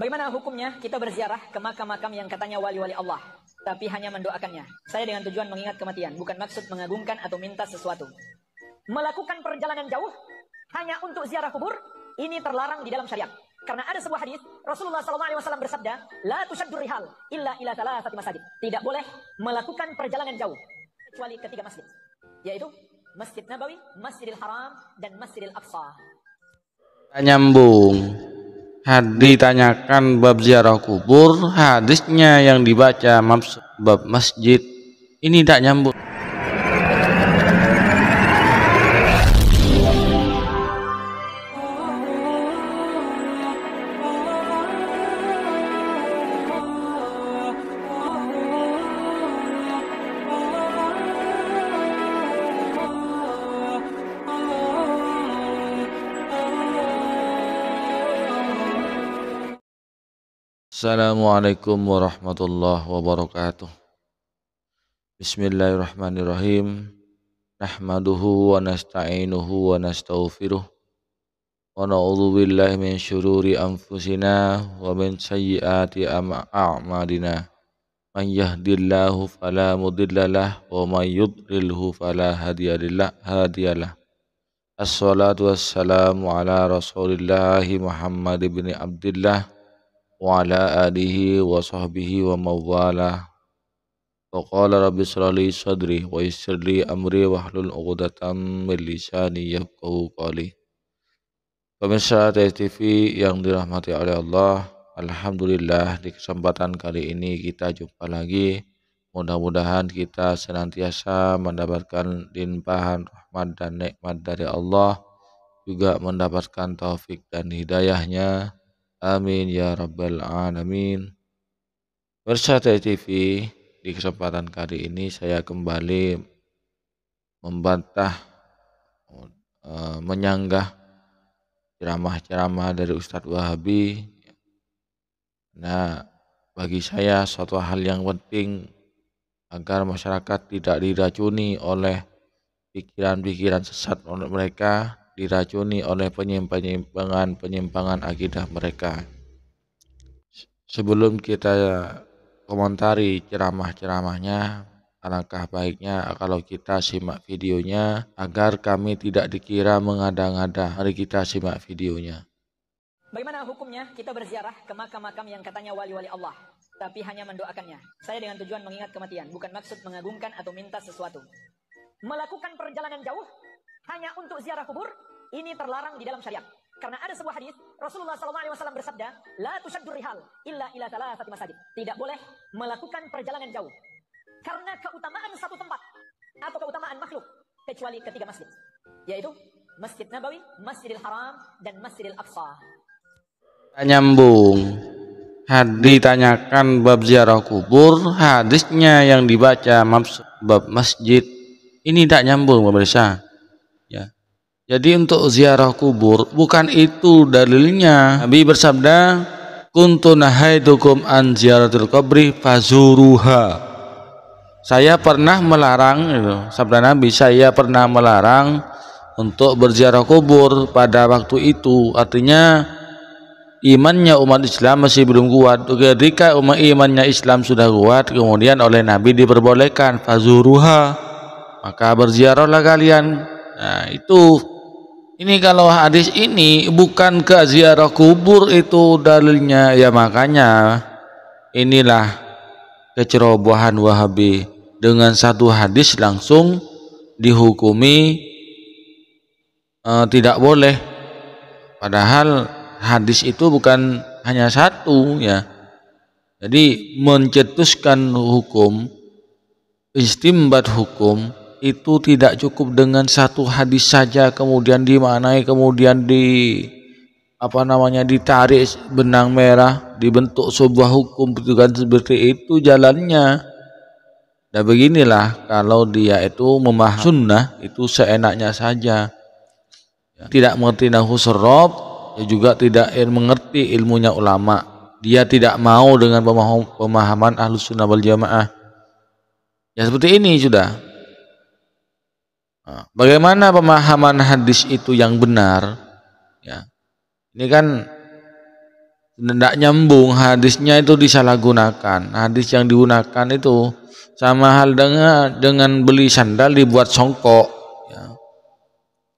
Bagaimana hukumnya kita berziarah ke makam-makam yang katanya wali-wali Allah, tapi hanya mendoakannya? Saya dengan tujuan mengingat kematian, bukan maksud mengagungkan atau minta sesuatu. Melakukan perjalanan jauh hanya untuk ziarah kubur, ini terlarang di dalam syariat. Karena ada sebuah hadis, Rasulullah SAW bersabda, La tushaddur rihal illa ila thalathati masajid. Tidak boleh melakukan perjalanan jauh, kecuali ke 3 masjid, yaitu Masjid Nabawi, Masjidil Haram, dan Masjidil Aqsa. Nyambung. Ditanyakan bab ziarah kubur, hadisnya yang dibaca bab masjid. Ini tak nyambung. Assalamualaikum warahmatullahi wabarakatuh. Bismillahirrahmanirrahim. Nahmaduhu wa nasta'inuhu wa nastaghfiruh. Wa na'udzu billahi min syururi anfusina wa min sayyiati a'malina. Man yahdihillahu fala mudhillalah wa man yudlilhu fala hadiyalah. Assalatu wassalamu ala Rasulillahi Muhammad ibn Abdillah wa ala alihi wa sahbihi wa mawalah. Wa qala rabbi shrah li sadri wa yassir li amri wahlul 'uqdatam min lisani yafqahu qawli. Pemirsa TV yang dirahmati oleh Allah, alhamdulillah di kesempatan kali ini kita jumpa lagi. Mudah-mudahan kita senantiasa mendapatkan limpahan rahmat dan nikmat dari Allah, juga mendapatkan taufik dan hidayahnya. Amin ya rabbal alamin. Pemirsa TV, di kesempatan kali ini saya kembali membantah, menyanggah ceramah-ceramah dari Ustadz Wahabi. Nah, bagi saya suatu hal yang penting agar masyarakat tidak diracuni oleh pikiran-pikiran sesat oleh mereka, diracuni oleh penyimpangan akidah mereka. Sebelum kita komentari ceramah-ceramahnya, alangkah baiknya kalau kita simak videonya agar kami tidak dikira mengada-ngada. Mari kita simak videonya. Bagaimana hukumnya kita berziarah ke makam-makam yang katanya wali-wali Allah, tapi hanya mendoakannya? Saya dengan tujuan mengingat kematian, bukan maksud mengagungkan atau minta sesuatu. Melakukan perjalanan jauh hanya untuk ziarah kubur, ini terlarang di dalam syariat. Karena ada sebuah hadis, Rasulullah SAW bersabda, La tushaddur rihal illa ila thalathati masajid. Tidak boleh melakukan perjalanan jauh karena keutamaan satu tempat atau keutamaan makhluk, kecuali ke 3 masjid, yaitu Masjid Nabawi, Masjidil Haram, dan Masjidil Aqsa. Nyambung. Ditanyakan bab ziarah kubur, hadisnya yang dibaca bab masjid. Ini tak nyambung pemirsa. Ya. Jadi untuk ziarah kubur bukan itu dalilnya. Nabi bersabda, kuntu nahaitukum an ziyaratil qabri fazuruha. Saya pernah melarang, sabda Nabi, saya pernah melarang untuk berziarah kubur pada waktu itu. Artinya imannya umat Islam masih belum kuat. Ketika imannya Islam sudah kuat, kemudian oleh Nabi diperbolehkan fazuruha, maka berziarahlah kalian. Nah itu, ini kalau hadis ini bukan ke ziarah kubur itu dalilnya, ya makanya inilah kecerobohan Wahabi, dengan satu hadis langsung dihukumi tidak boleh, padahal hadis itu bukan hanya satu ya. Jadi mencetuskan hukum, istimbat hukum itu tidak cukup dengan satu hadis saja kemudian dimaknai, kemudian ditarik benang merah, dibentuk sebuah hukum, bukan seperti itu jalannya. Dan beginilah kalau dia itu memahami sunnah itu seenaknya saja, tidak mengerti nahwu shorof, ya juga tidak mengerti ilmunya ulama. Dia tidak mau dengan pemahaman ahlus sunnah wal jamaah. Ya seperti ini sudah. Bagaimana pemahaman hadis itu yang benar? Ya, ini kan tidak nyambung, hadisnya itu disalahgunakan. Hadis yang digunakan itu sama hal dengan beli sandal dibuat songkok, ya.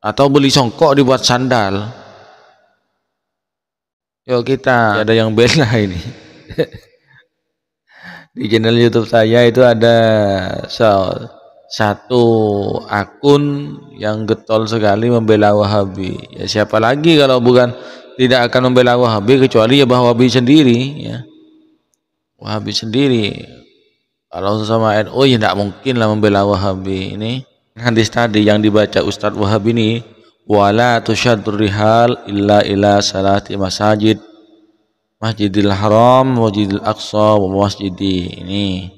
Atau beli songkok dibuat sandal. Yuk kita ada yang bela ini. Di channel YouTube saya itu ada satu akun yang getol sekali membela Wahabi. Ya siapa lagi kalau bukan tidak akan membela Wahabi kecuali ya Wahabi sendiri, ya. Wahabi sendiri. Kalau sama NU ya tidak mungkin lah membela Wahabi. Ini hadis tadi yang dibaca Ustadz Wahabi ini, wala tusyaddur rihal illa ila salati masajid, Masjidil Haram, Masjidil Aqsa, Masjidi. Ini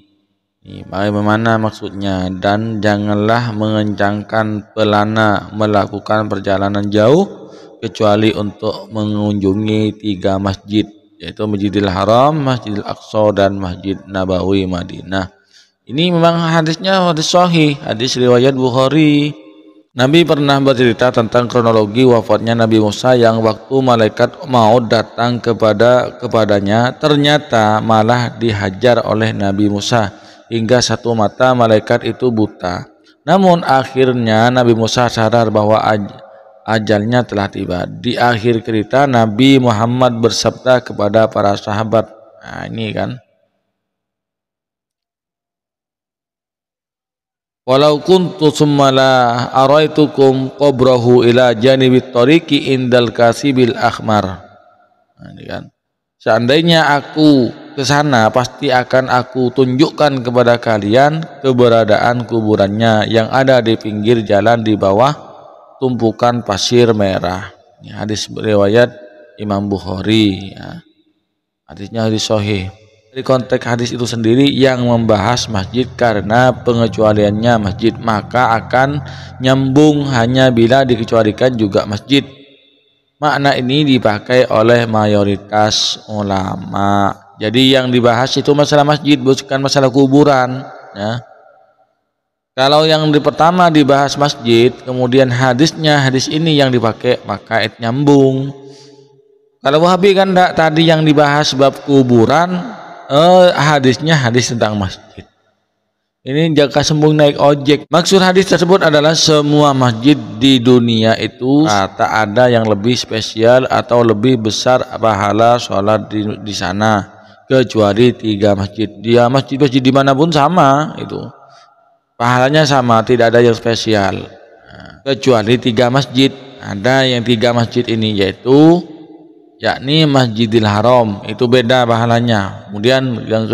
bagaimana maksudnya? Dan janganlah mengencangkan pelana melakukan perjalanan jauh kecuali untuk mengunjungi 3 masjid, yaitu Masjidil Haram, Masjidil Aqsa, dan Masjid Nabawi Madinah. Ini memang hadisnya hadis sahih, hadis riwayat Bukhari. Nabi pernah bercerita tentang kronologi wafatnya Nabi Musa yang waktu malaikat maut datang kepadanya ternyata malah dihajar oleh Nabi Musa hingga satu mata malaikat itu buta. Namun akhirnya Nabi Musa sadar bahwa ajalnya telah tiba. Di akhir cerita Nabi Muhammad bersabda kepada para sahabat. Nah ini kan, walau kuntu summa la araitukum qabrahu ila janibit tariqi indal kasibil akhmar. Nah, ini kan, seandainya aku ke sana pasti akan aku tunjukkan kepada kalian keberadaan kuburannya yang ada di pinggir jalan di bawah tumpukan pasir merah. Ini hadis riwayat Imam Bukhari, ya. Hadisnya hadis sahih. Dari konteks hadis itu sendiri yang membahas masjid karena pengecualiannya masjid, maka akan nyambung hanya bila dikecualikan juga masjid. Makna ini dipakai oleh mayoritas ulama. Jadi yang dibahas itu masalah masjid, bukan masalah kuburan, ya. Kalau yang pertama dibahas masjid, kemudian hadisnya hadis ini yang dipakai, maka nyambung. Kalau Wahabi kan enggak, tadi yang dibahas bab kuburan, hadisnya hadis tentang masjid. Ini jaka sembung naik ojek. Maksud hadis tersebut adalah semua masjid di dunia itu tak ada yang lebih spesial atau lebih besar pahala sholat di sana kecuali 3 masjid. Dia masjid-masjid dimanapun sama, itu pahalanya sama, tidak ada yang spesial. Kecuali 3 masjid. Ada yang 3 masjid ini yaitu yakni Masjidil Haram, itu beda pahalanya. Kemudian yang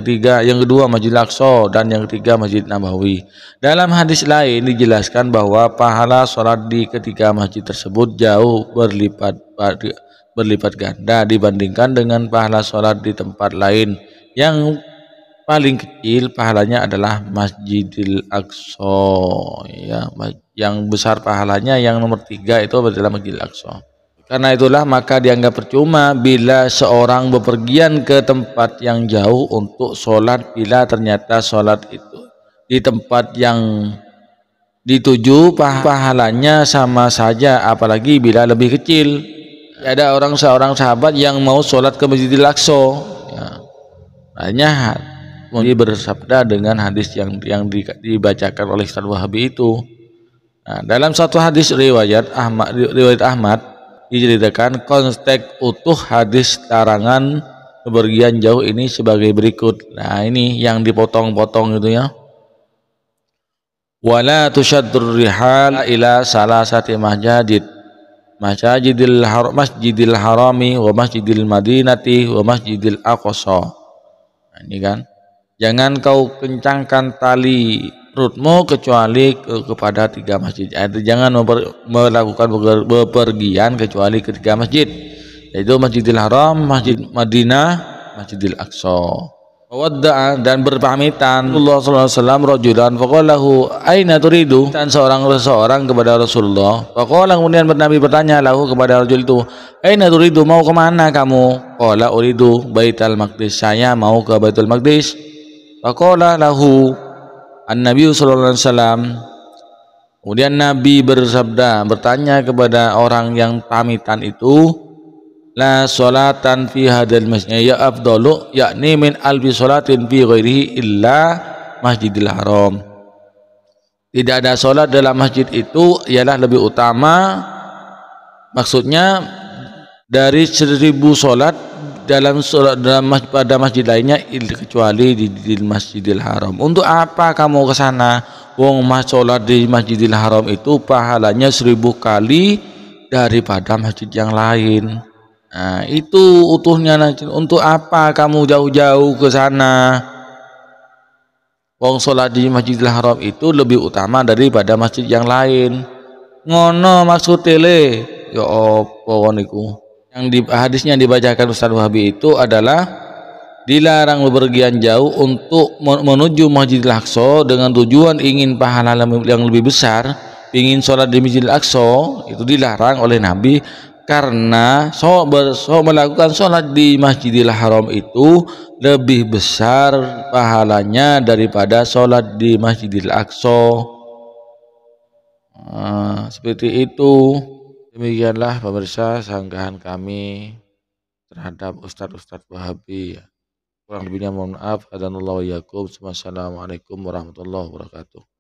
kedua Masjidil Aqsa, dan yang ketiga Masjid Nabawi. Dalam hadis lain dijelaskan bahwa pahala sholat di ketiga masjid tersebut jauh berlipat ganda dibandingkan dengan pahala sholat di tempat lain. Yang paling kecil pahalanya adalah Masjidil Aqsa, ya. Yang besar pahalanya yang nomor 3 itu adalah Masjidil Aqsa. Karena itulah maka dianggap percuma bila seorang bepergian ke tempat yang jauh untuk sholat bila ternyata sholat itu di tempat yang dituju pahalanya sama saja, apalagi bila lebih kecil. Ada seorang sahabat yang mau sholat ke Masjidil Aqsa, ya. Hanya dia bersabda dengan hadis yang dibacakan oleh Ustaz Wahabi itu. Nah, dalam satu hadis riwayat Ahmad diceritakan konteks utuh hadis larangan bepergian jauh ini sebagai berikut. Nah ini yang dipotong-potong itu, ya. Wala tusyaddur rihal ila salasati Masjidil Harami wa Masjidil Madinati wa Masjidil Aqsa. Nah, ini kan, jangan kau kencangkan tali perutmu kecuali kepada 3 masjid. Jangan melakukan bepergian kecuali ke 3 masjid, yaitu Masjidil Haram, Masjid Madinah, Masjidil Aqsa. Wadda'a, dan berpamitan Rasulullah SAW rajulan faqalahu aina turidu, dan seorang kepada Rasulullah. Faqala, kemudian Nabi bertanya lahu kepada rajul itu, aina turidu, mau kemana kamu? Qala uridu Baitul Maqdis, saya mau ke Baitul Maqdis. Faqala lahu An-Nabi sallallahu alaihi wasallam, kemudian Nabi bertanya kepada orang yang pamitan itu, la sholatan fi hadal masjid ya afdalu yakni min alfi sholatin fi ghairihi illa Masjidil Haram. Tidak ada sholat dalam masjid itu ialah lebih utama, maksudnya dari 1000 sholat pada masjid lainnya kecuali di Masjidil Haram. Untuk apa kamu ke sana? Wong sholat di Masjidil Haram itu pahalanya 1000 kali daripada masjid yang lain. Nah, itu utuhnya. Untuk apa kamu jauh-jauh ke sana? Wong sholat di Masjidil Haram itu lebih utama daripada masjid yang lain. Ngono maksudnya le. Ya apa niku? Yang di hadisnya dibacakan Ustaz Wahabi itu adalah dilarang bepergian jauh untuk menuju Masjidil Aqsa dengan tujuan ingin pahala yang lebih besar, ingin sholat di Masjidil Aqsa, itu dilarang oleh Nabi karena melakukan sholat di Masjidil Haram itu lebih besar pahalanya daripada sholat di Masjidil Aqsa. Seperti itu. Demikianlah pemirsa sanggahan kami terhadap Ustadz Wahabi. Kurang lebihnya mohon maaf. Assalamualaikum warahmatullahi wabarakatuh.